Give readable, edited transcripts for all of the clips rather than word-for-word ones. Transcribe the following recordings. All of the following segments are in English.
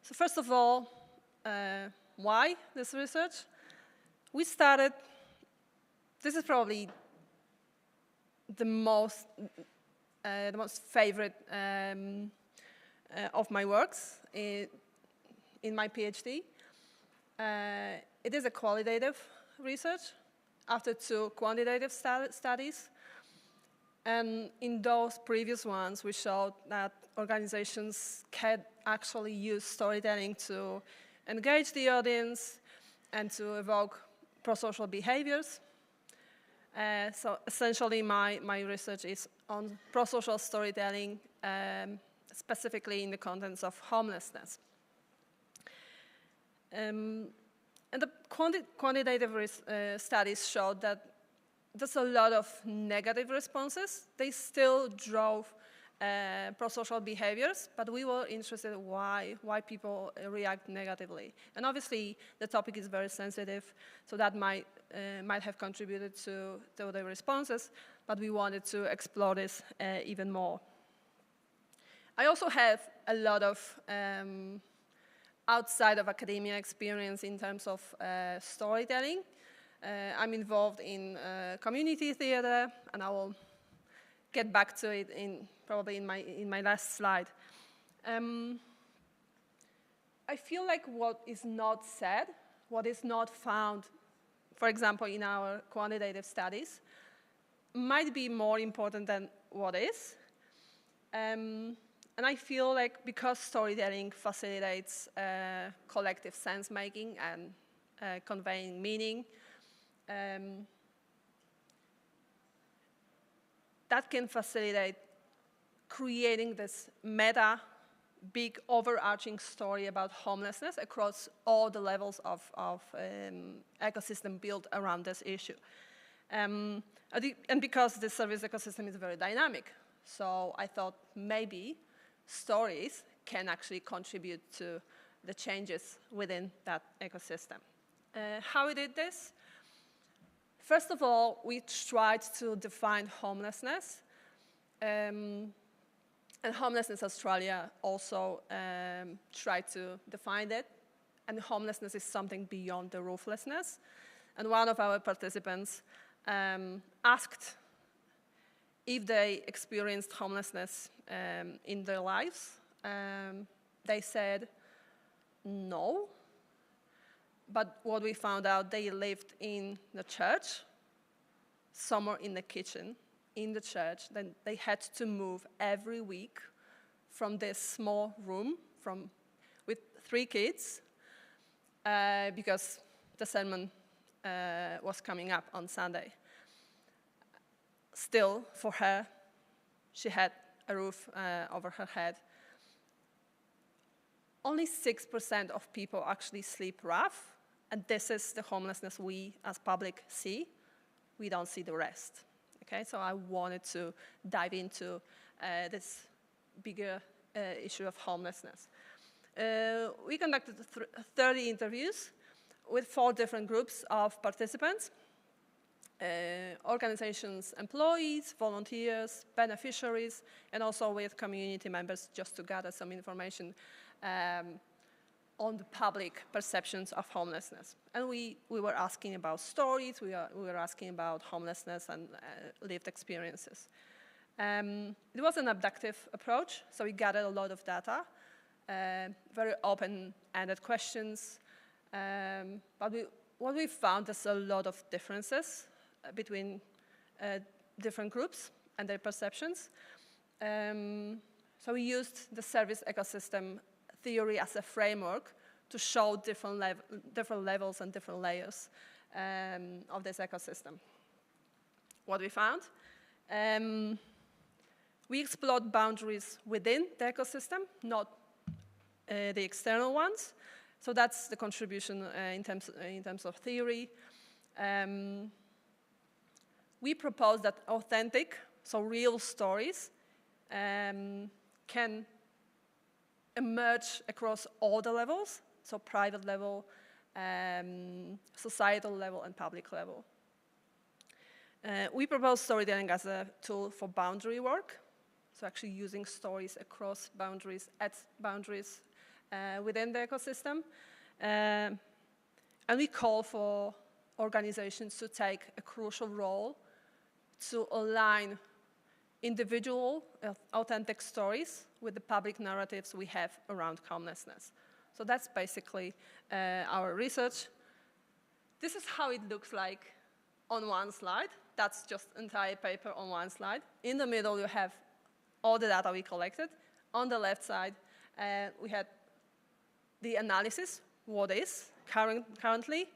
So first of all, why this research? We started, this is probably the most favorite of my works in my PhD. It is a qualitative research after 2 quantitative studies. And in those previous ones, we showed that organizations can actually use storytelling to engage the audience and to evoke prosocial behaviors. So essentially, my research is on prosocial storytelling, specifically in the context of homelessness. And the quantitative studies showed that there's a lot of negative responses. They still drove prosocial behaviors, but we were interested in why people react negatively. And obviously, the topic is very sensitive, so that might have contributed to the responses, but we wanted to explore this even more. I also have a lot of outside of academia experience in terms of storytelling. I'm involved in community theater, and I will get back to it probably in my last slide. I feel like what is not said, what is not found, for example, in our quantitative studies, might be more important than what is. And I feel like because storytelling facilitates collective sense-making and conveying meaning, that can facilitate creating this meta, big, overarching story about homelessness across all the levels of ecosystem built around this issue. And because the service ecosystem is very dynamic, so I thought maybe stories can actually contribute to the changes within that ecosystem. How we did this? First of all, we tried to define homelessness. And Homelessness Australia also tried to define it. And homelessness is something beyond the rooflessness. And one of our participants asked if they experienced homelessness in their lives. They said no. But what we found out, they lived in the church, somewhere in the kitchen, in the church. Then they had to move every week from this small room with 3 kids because the sermon was coming up on Sunday. Still, for her, she had a roof over her head. Only 6% of people actually sleep rough. And this is the homelessness we, as public, see. We don't see the rest. Okay, so I wanted to dive into this bigger issue of homelessness. We conducted 30 interviews with 4 different groups of participants. Organizations, employees, volunteers, beneficiaries, and also with community members just to gather some information on the public perceptions of homelessness. And we were asking about stories, we were asking about homelessness and lived experiences. It was an abductive approach, so we gathered a lot of data, very open-ended questions, but what we found is a lot of differences between different groups and their perceptions. So we used the service ecosystem theory as a framework to show different levels and different layers of this ecosystem. What we found? We explored boundaries within the ecosystem, not the external ones. So that's the contribution in terms of theory. We propose that authentic, so real stories, can emerge across all the levels, so private level, societal level, and public level. We propose storytelling as a tool for boundary work, so actually using stories across boundaries, at boundaries, within the ecosystem. And we call for organizations to take a crucial role to align individual, authentic stories with the public narratives we have around homelessness. So that's basically our research. This is how it looks like on one slide. That's just entire paper on one slide. In the middle, you have all the data we collected. On the left side, we had the analysis, what is currently,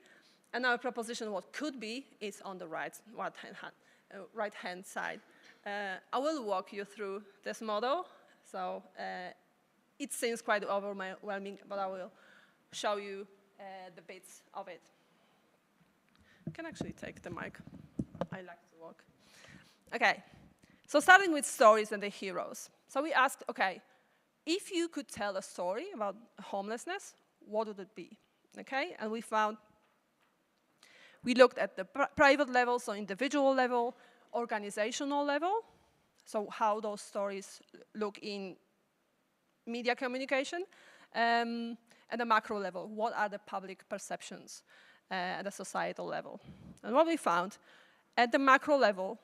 and our proposition, what could be, is on the right-hand side. I will walk you through this model. So it seems quite overwhelming, but I will show you the bits of it. I can actually take the mic. I like to walk. Okay, so starting with stories and the heroes. So we asked, okay, if you could tell a story about homelessness, what would it be? Okay, and we looked at the private level, so individual level, organizational level, so how those stories look in media communication, and the macro level, what are the public perceptions at the societal level. And what we found, at the macro level,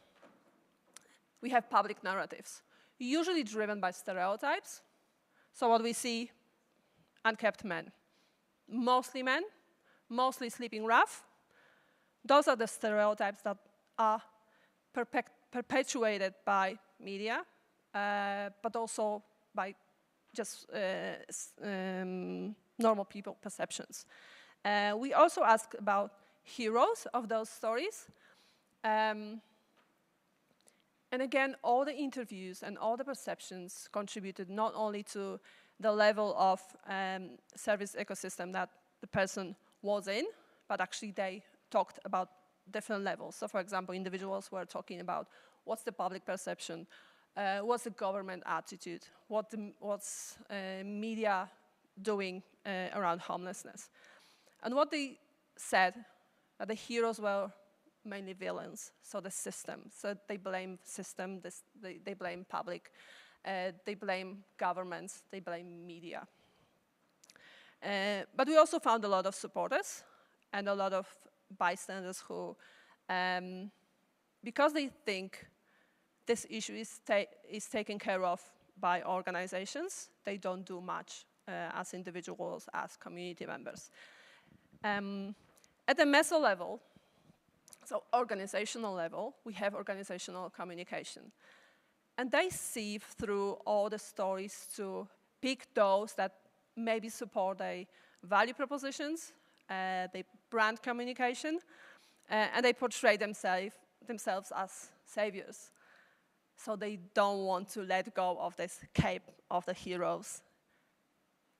we have public narratives, usually driven by stereotypes. So what we see, unkept men, mostly sleeping rough. Those are the stereotypes that are perpetuated by media, but also by just normal people perceptions. We also asked about heroes of those stories. And again, all the interviews and all the perceptions contributed not only to the level of service ecosystem that the person was in, but actually they talked about different levels. So for example, individuals were talking about what's the public perception, what's the government attitude, what's media doing around homelessness. And what they said, that the heroes were mainly villains, so the system. So they blame system, they blame public, they blame governments, they blame media. But we also found a lot of supporters and a lot of bystanders who, because they think this issue is taken care of by organizations, they don't do much as individuals, as community members. At the meso level, so organizational level, we have organizational communication. And they sieve through all the stories to pick those that maybe support their value propositions, their brand communication, and they portray themselves as saviors. So they don't want to let go of this cape of the heroes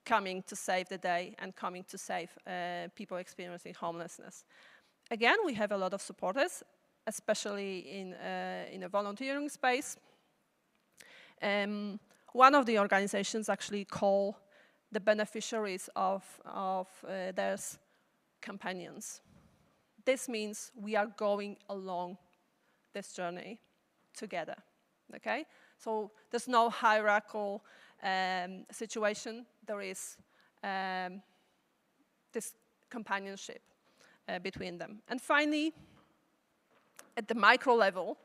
coming to save the day and coming to save people experiencing homelessness. Again, we have a lot of supporters, especially in a volunteering space. One of the organizations actually call the beneficiaries of theirs companions. This means we are going along this journey together, okay? So there's no hierarchical situation. There is this companionship between them. And finally, at the micro level,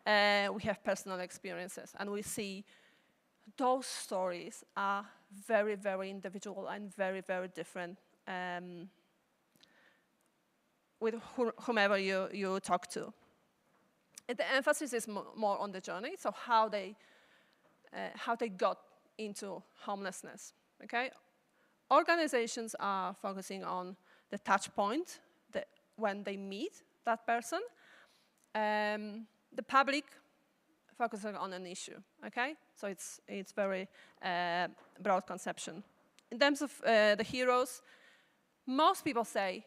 we have personal experiences, and we see those stories are very, very individual and very, very different with whomever you talk to. And the emphasis is more on the journey, so how they got into homelessness, okay? Organizations are focusing on the touch point when they meet that person. The public focusing on an issue, okay? So it's very broad conception. In terms of the heroes, most people say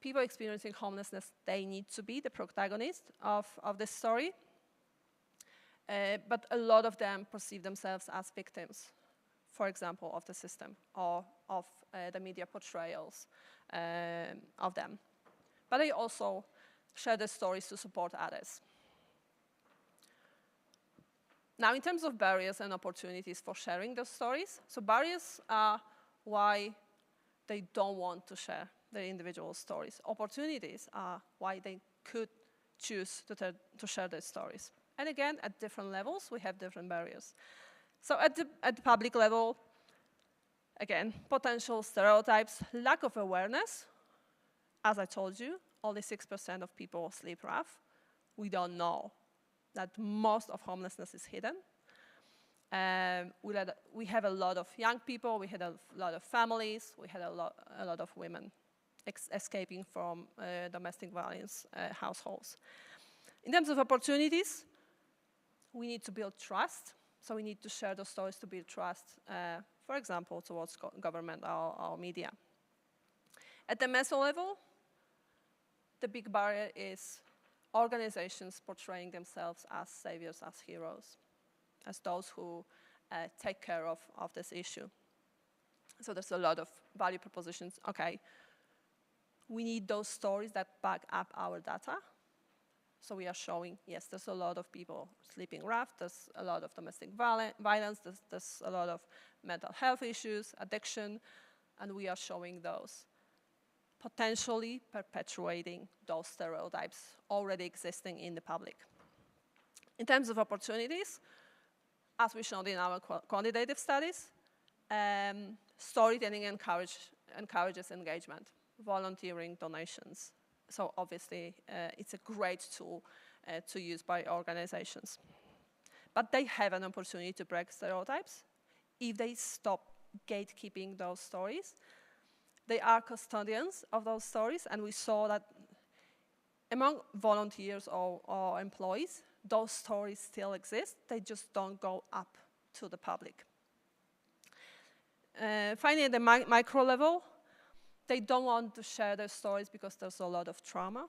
people experiencing homelessness, they need to be the protagonist of this story. But a lot of them perceive themselves as victims, for example, of the system or of the media portrayals of them. But they also share their stories to support others. Now, in terms of barriers and opportunities for sharing those stories, so barriers are why they don't want to share their individual stories. Opportunities are why they could choose to share their stories. And again, at different levels, we have different barriers. So at the public level, again, potential stereotypes, lack of awareness. As I told you, only 6% of people sleep rough. We don't know that most of homelessness is hidden. We have a lot of young people, we had a lot of families, we had a lot of women escaping from domestic violence households. In terms of opportunities, we need to build trust. So we need to share those stories to build trust, for example, towards government or media. At the meso level, the big barrier is organizations portraying themselves as saviors, as heroes, as those who take care of this issue. So there's a lot of value propositions. Okay, we need those stories that back up our data. So we are showing, yes, there's a lot of people sleeping rough, there's a lot of domestic violence, there's a lot of mental health issues, addiction, and we are showing those, potentially perpetuating those stereotypes already existing in the public. In terms of opportunities, as we showed in our quantitative studies, storytelling encourages engagement, volunteering, donations. So obviously, it's a great tool to use by organizations. But they have an opportunity to break stereotypes if they stop gatekeeping those stories. They are custodians of those stories, and we saw that among volunteers or employees, those stories still exist. They just don't go up to the public. Finally, at the micro level, they don't want to share their stories because there's a lot of trauma,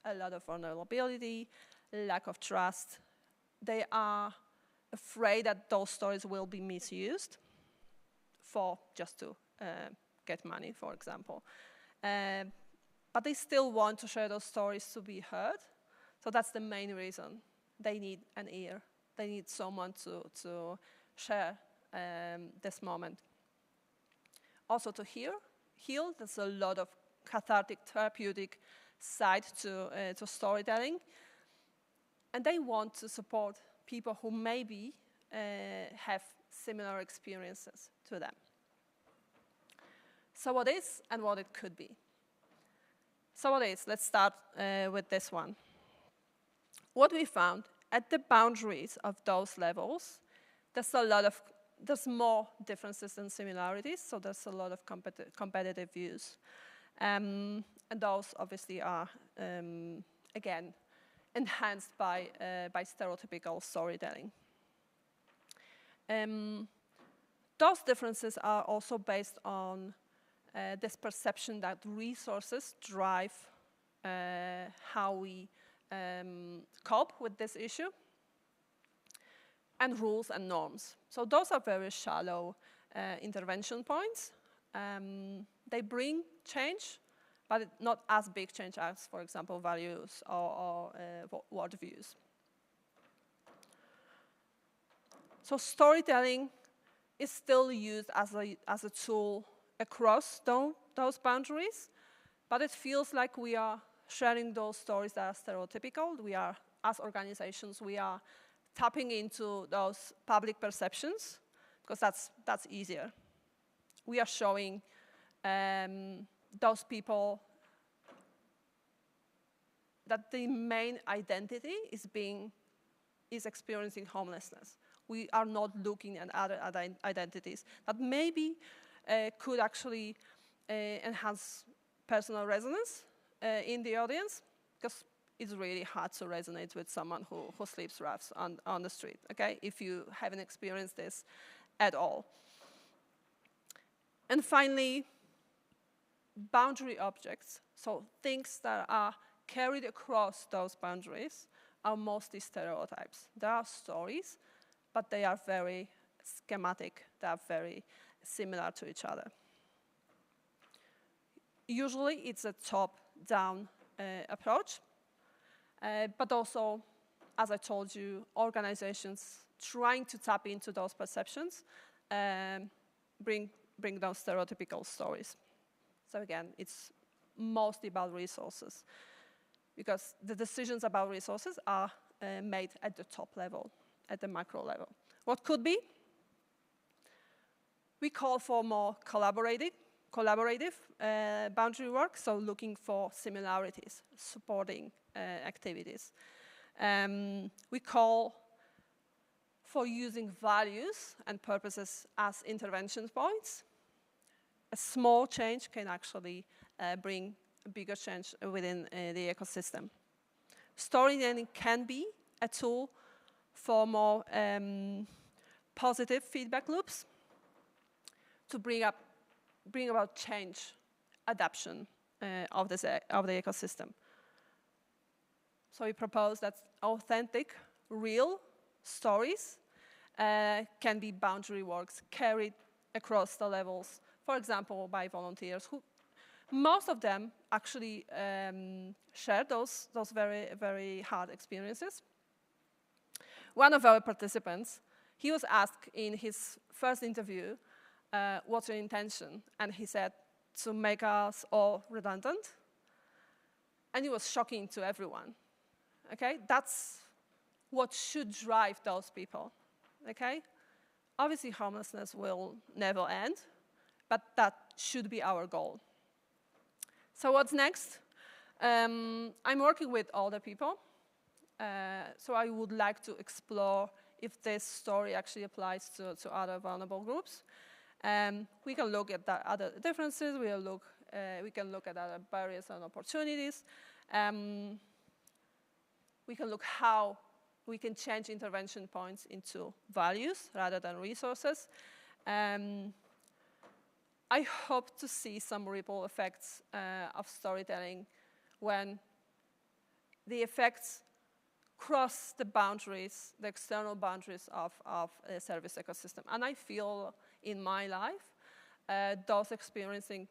a lot of vulnerability, lack of trust. They are afraid that those stories will be misused just to get money, for example. But they still want to share those stories to be heard. So that's the main reason. They need an ear. They need someone to share this moment. Also to heal. There's a lot of cathartic, therapeutic side to storytelling. And they want to support people who maybe have similar experiences to them. So what is and what it could be? So what is? Let's start with this one. What we found at the boundaries of those levels, there's more differences than similarities, so there's a lot of competitive views. And those obviously are, again, enhanced by stereotypical storytelling. Those differences are also based on this perception that resources drive how we cope with this issue, and rules and norms. So those are very shallow intervention points. They bring change, but not as big change as, for example, values or worldviews. So storytelling is still used as a tool across those boundaries, but it feels like we are sharing those stories that are stereotypical. We are, as organizations, we are tapping into those public perceptions, because that's easier. We are showing those people that the main identity is experiencing homelessness. We are not looking at other identities that maybe could actually enhance personal resonance in the audience, because it's really hard to resonate with someone who sleeps rough on the street, okay, if you haven't experienced this at all. And finally, boundary objects, so things that are carried across those boundaries, are mostly stereotypes. There are stories, but they are very schematic. They are very similar to each other. Usually, it's a top-down approach. But also, as I told you, organizations trying to tap into those perceptions bring bring down stereotypical stories. So again, it's mostly about resources, because the decisions about resources are made at the top level, at the macro level. What could be? We call for more collaborative boundary work, so looking for similarities, supporting activities. We call for using values and purposes as intervention points. A small change can actually bring a bigger change within the ecosystem. Storytelling can be a tool for more positive feedback loops to bring about change, adaptation of the ecosystem. So we propose that authentic, real stories can be boundary works carried across the levels, for example, by volunteers who, most of them actually share those very, very hard experiences. One of our participants, he was asked in his first interview, what's your intention? And he said, to make us all redundant. And it was shocking to everyone. Okay, that's what should drive those people. Okay, obviously homelessness will never end, but that should be our goal. So what's next? I'm working with older people, so I would like to explore if this story actually applies to other vulnerable groups. We can look at the other differences. We can look at other barriers and opportunities. We can look how we can change intervention points into values rather than resources. I hope to see some ripple effects of storytelling when the effects cross the boundaries, the external boundaries of a service ecosystem. And I feel in my life, those experiences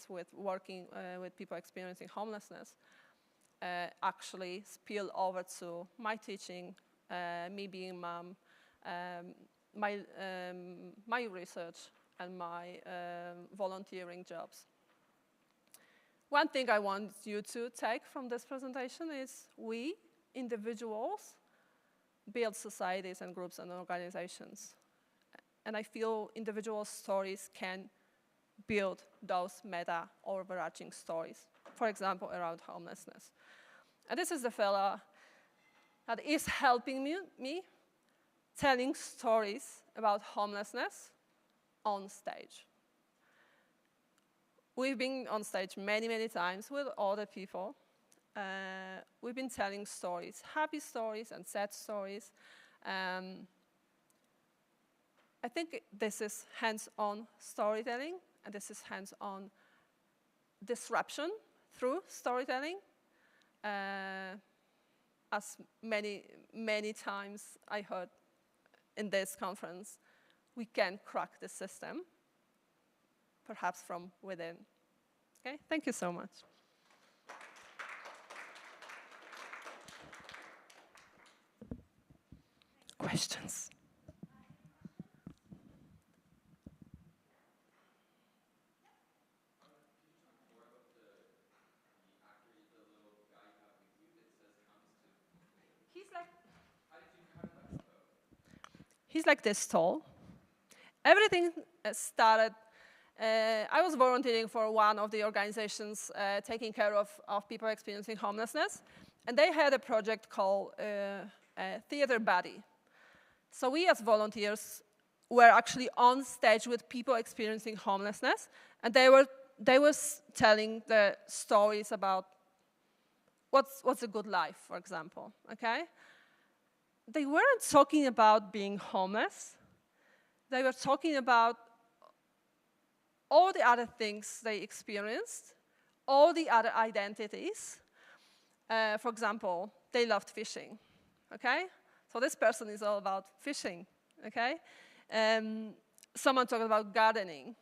with working with people experiencing homelessness actually spill over to my teaching, me being a mom, my research, and my volunteering jobs. One thing I want you to take from this presentation is we, individuals, build societies and groups and organizations. And I feel individual stories can build those meta overarching stories, for example, around homelessness. And this is the fella that is helping me telling stories about homelessness on stage. We've been on stage many, many times with other people. We've been telling stories, happy stories and sad stories. I think this is hands-on storytelling, and this is hands-on disruption through storytelling. As many, many times I heard in this conference, we can crack the system, perhaps from within. Okay, thank you so much. Questions? He's like this tall. Everything started, I was volunteering for one of the organizations taking care of people experiencing homelessness, and they had a project called Theater Buddy. So we as volunteers were actually on stage with people experiencing homelessness, and they were telling the stories about what's a good life, for example, okay? They weren't talking about being homeless. They were talking about all the other things they experienced, all the other identities. For example, they loved fishing, okay? So this person is all about fishing, okay? Someone talked about gardening.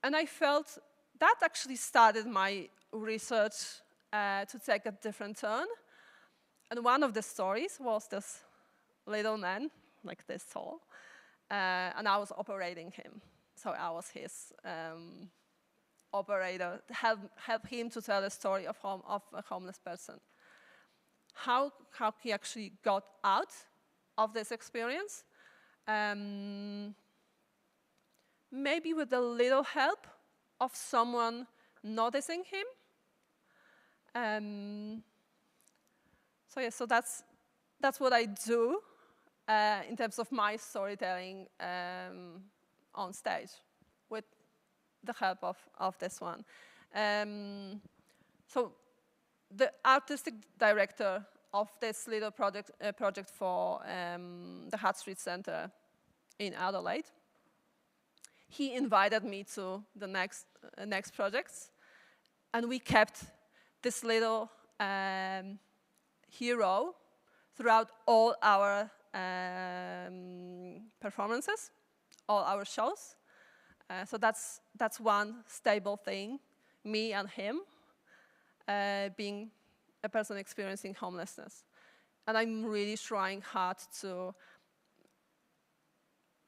And I felt that actually started my research to take a different turn. And one of the stories was this little man, like this tall, and I was operating him. so I was his operator, help him to tell the story of a homeless person. How he actually got out of this experience? Maybe with a little help of someone noticing him. So that's what I do in terms of my storytelling on stage, with the help of this one. So the artistic director of this little project for the Hart Street Centre in Adelaide, he invited me to the next projects, and we kept this little hero throughout all our performances, all our shows. So that's one stable thing, me and him being a person experiencing homelessness. And I'm really trying hard to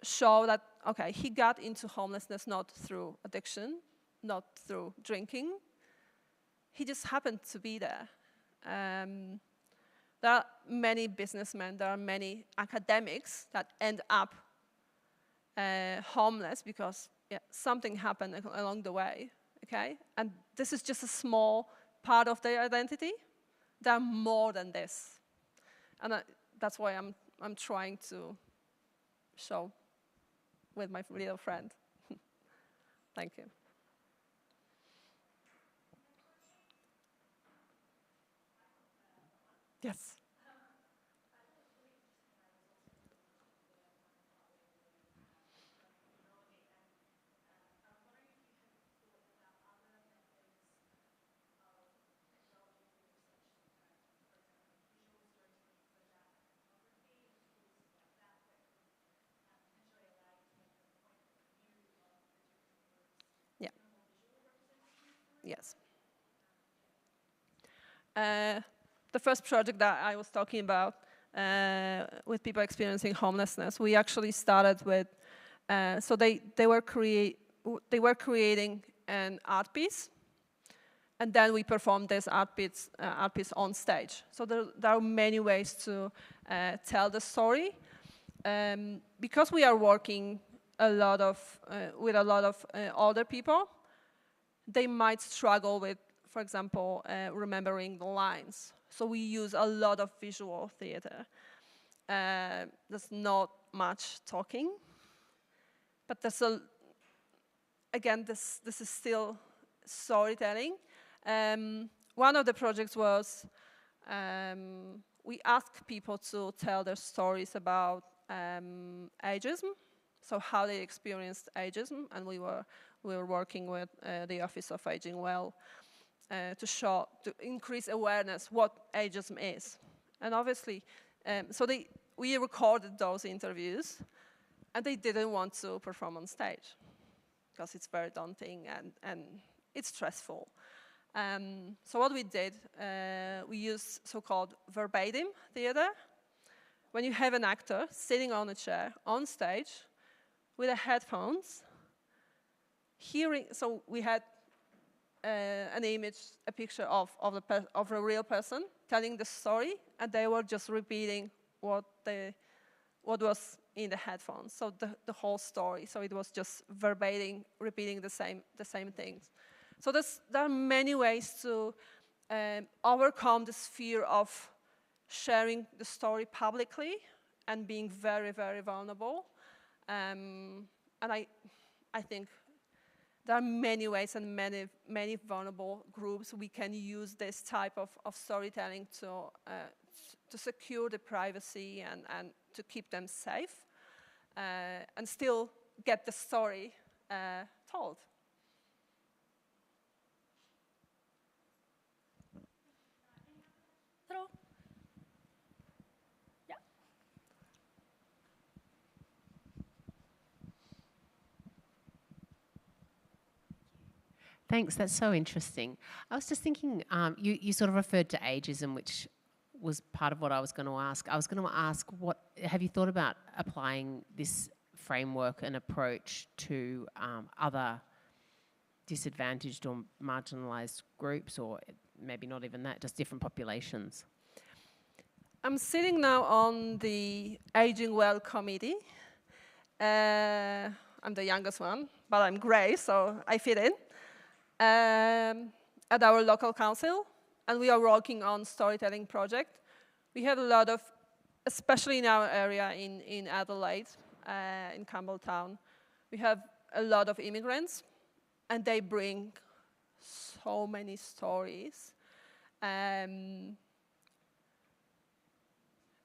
show that, okay, he got into homelessness not through addiction, not through drinking. He just happened to be there. There are many businessmen, there are many academics that end up homeless because something happened along the way, okay? And this is just a small part of their identity. They're more than this. And that's why I'm trying to show with my little friend. Thank you. Yes. Yeah. Yes. The first project that I was talking about with people experiencing homelessness, we actually started with, so they were creating an art piece, and then we performed this art piece on stage. So there are many ways to tell the story. Because we are working with a lot of older people, they might struggle with, for example, remembering the lines. So we use a lot of visual theater. There's not much talking, but there's again, this is still storytelling. One of the projects was we asked people to tell their stories about ageism, so how they experienced ageism, and we were working with the Office of Aging Well to increase awareness what ageism is. And obviously, we recorded those interviews, and they didn't want to perform on stage because it's very daunting and it's stressful. So what we did, we used so-called verbatim theater. When you have an actor sitting on a chair on stage with the headphones, hearing, so we had an image, a picture of a real person telling the story, and they were just repeating what was in the headphones. So the whole story. So it was just verbatim, repeating the same things. So there are many ways to overcome this fear of sharing the story publicly and being very, very vulnerable. And I think there are many ways and many vulnerable groups we can use this type of storytelling to secure the privacy and to keep them safe and still get the story told. Hello. Yeah. Thanks, that's so interesting. I was just thinking, you sort of referred to ageism, which was part of what I was going to ask. I was going to ask, have you thought about applying this framework and approach to other disadvantaged or marginalised groups, or maybe not even that, just different populations? I'm sitting now on the Aging Well committee. I'm the youngest one, but I'm grey, so I fit in, at our local council, and we are working on storytelling project. We have a lot of, especially in our area in Adelaide, in Campbelltown, we have a lot of immigrants, and they bring so many stories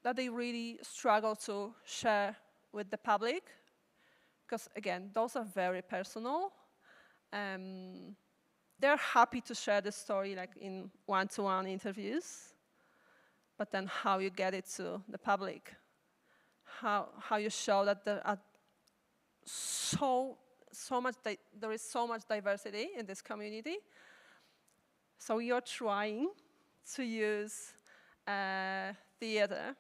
that they really struggle to share with the public, because again, those are very personal. They're happy to share the story like in one-to-one interviews, but then how you get it to the public, how you show that there are there is so much diversity in this community. So you're trying to use theater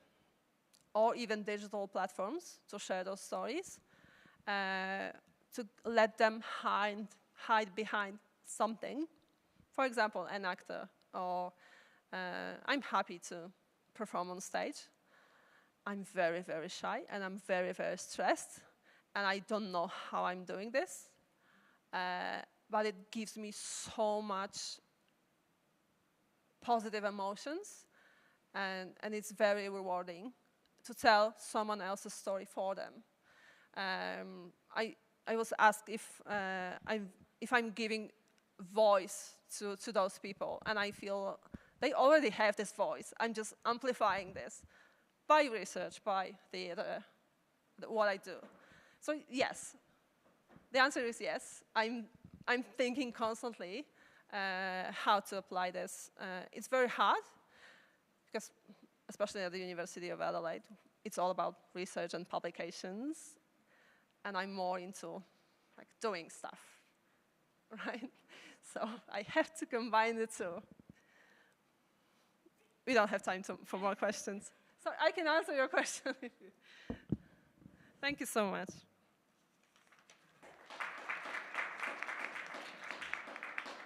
or even digital platforms to share those stories, to let them hide behind something. For example, an actor, or I'm happy to perform on stage. I'm very, very shy, and I'm very, very stressed, and I don't know how I'm doing this, but it gives me so much positive emotions, and it's very rewarding to tell someone else's story for them. I was asked if I'm giving voice to those people, and I feel they already have this voice. I'm just amplifying this by research, by theater, what I do. So yes, the answer is yes. I'm thinking constantly how to apply this. It's very hard, because especially at the University of Adelaide, it's all about research and publications, and I'm more into like doing stuff, right? So I have to combine the two. We don't have time for more questions. So I can answer your question. Thank you so much.